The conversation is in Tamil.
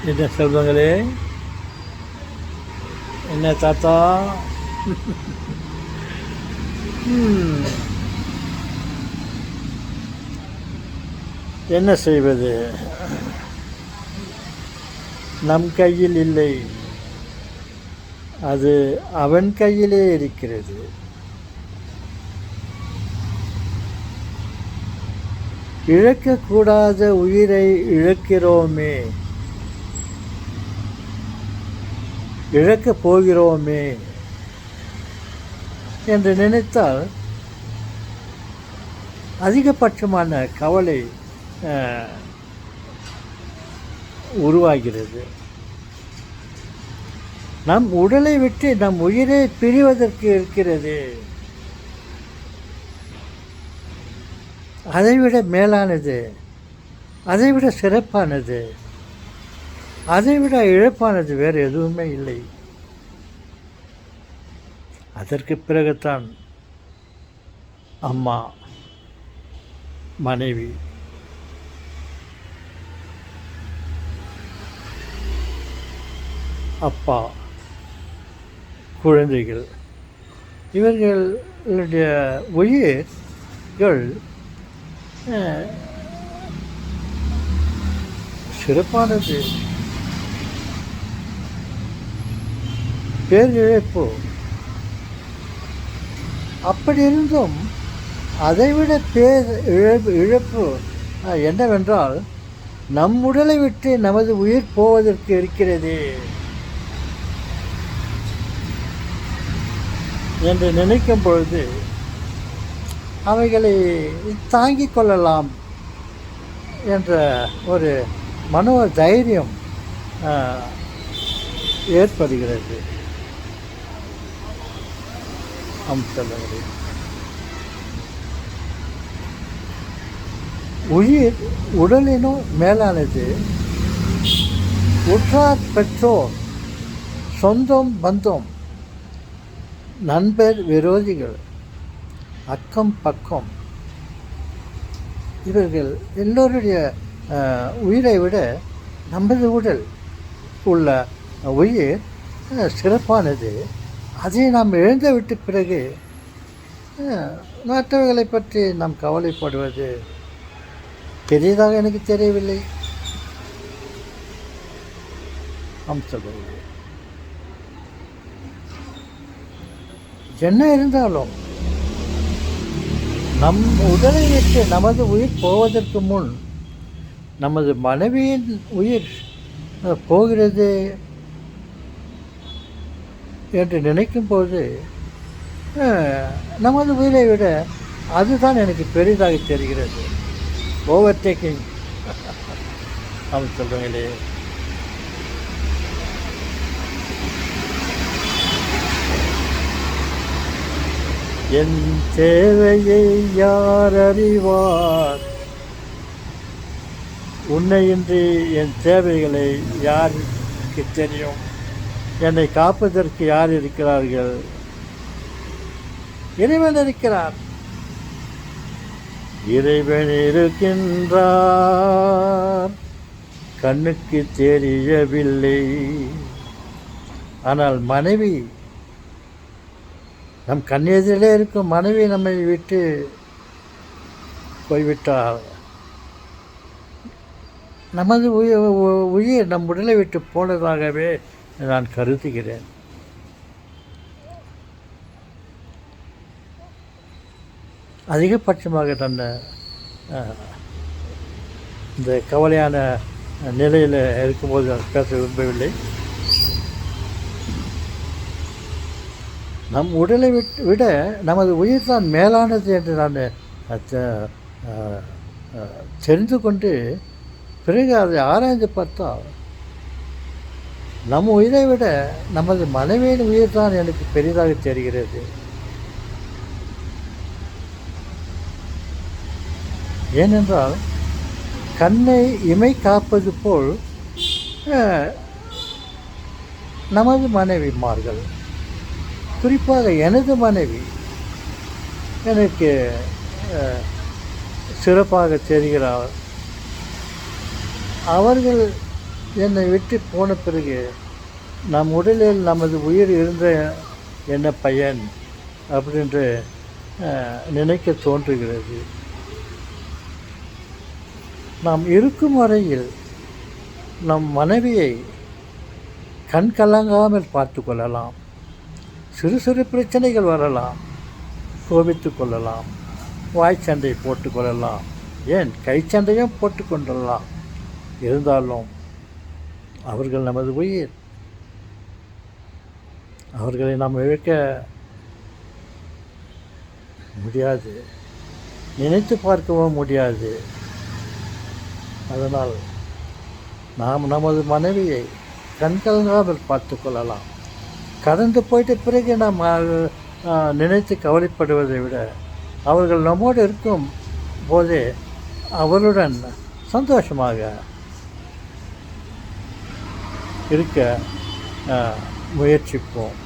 என்ன செல்வங்களே, என்ன தாத்தா? என்ன செய்வது? நம் கையில் இல்லை, அது அவன் கையிலே இருக்கிறது. இழக்கக்கூடாத உயிரை இழக்கிறோமே, இழக்கப் போகிறோமே என்று நினைத்தால் அதிகபட்சமான கவலை உருவாகிறது. நம் உடலை விட்டு நம் உயிரை பிரிவதற்கு இருக்கிறது. அதைவிட மேலானது, அதைவிட சிறப்பானது, அதைவிட இழப்பானது வேறு எதுவுமே இல்லை. அதற்கு பிறகுதான் அம்மா, மனைவி, அப்பா, குழந்தைகள், இவர்களுடைய உயிர்கள் சிறப்பானது, பேரிழப்பு. அப்படி இருந்தும் அதைவிட இழப்பு என்னவென்றால், நம் உடலை விட்டு நமது உயிர் போவதற்கு இருக்கிறது என்று நினைக்கும் பொழுது அவைகளை தாங்கிக் கொள்ளலாம் என்ற ஒரு மனோ தைரியம் ஏற்படுகிறது. அம்சங்களே, உயிர் உடலினும் மேலானது. உற்றார், பெற்றோர், சொந்தம், பந்தம், நண்பர், விரோதிகள், அக்கம் பக்கம், இவர்கள் எல்லோருடைய உயிரை விட நமது உடல் உள்ள உயிர் சிறப்பானது. அதை நாம் இழந்துவிட்ட பிறகு மற்றவர்களை பற்றி நாம் கவலைப்படுவது பெரியதாக எனக்கு தெரியவில்லை. அம்சங்கள் என்ன இருந்தாலும் நம் உடலை விட்டு நமது உயிர் போவதற்கு முன் நமது மனைவியின் உயிர் போகிறது என்று நினைக்கும்போது நமது உயிரை விட அதுதான் எனக்கு பெரிதாக தெரிகிறது. ஓவர்டேக்கிங். அவன் சொல்கிறீங்களே, என் தேவையை யார் அறிவார்? உன்னையின்றி என் தேவைகளை யாருக்கு தெரியும்? என்னை காப்பதற்கு யார் இருக்கிறார்கள்? இறைவன் இருக்கிறார். இறைவன் இருக்கின்றார், கண்ணுக்கு தெரியவில்லை. ஆனால் மனைவி, நம் கண்ணெதிரிலே இருக்கும் மனைவி நம்மை விட்டு போய்விட்டால் நமது உயிர் நம் உடலை விட்டு போனதாகவே நான் கருதுகிறேன். அதிகபட்சமாக நான் இந்த கவலையான நிலையில் இருக்கும்போது நான் பேச விரும்பவில்லை. நம் உடலை விட நமது உயிர் தான் மேலானது என்று நான் தெரிந்து கொண்டு பிறகு அதை ஆராய்ந்து பார்த்தால் நம் உயிரை விட நமது மனைவியின் உயிர் தான் எனக்கு பெரிதாக தெரிகிறது. ஏனென்றால் கண்ணை இமை காப்பது போல் நமது மனைவிமார்கள், குறிப்பாக எனது மனைவி எனக்கு சிறப்பாக தெரிகிறார். அவர்கள் என்னை விட்டு போன பிறகு நம் உடலில் நமது உயிர் இருந்த என்ன பயன் அப்படின்று நினைக்க தோன்றுகிறது. நாம் இருக்கும் வரையில் நம் மனைவியை கண் கலங்காமல் பார்த்து கொள்ளலாம். சிறு சிறு பிரச்சனைகள் வரலாம், கோபித்து கொள்ளலாம், வாய் சண்டை போட்டு கொள்ளலாம், ஏன் கைச்சண்டையும் போட்டு கொள்ளலாம். இருந்தாலும் அவர்கள் நமது உயிர். அவர்களை நாம் இழக்க முடியாது, நினைத்து பார்க்கவும் முடியாது. அதனால் நாம் நமது மனைவியை கண்கலங்காமல் பார்த்து கொள்ளலாம். கடந்து போயிட்ட பிறகு நாம் நினைத்து கவலைப்படுவதை விட அவர்கள் நம்மோடு இருக்கும் போதே அவளுடன் சந்தோஷமாக இருக்க முயற்சிப்போம்.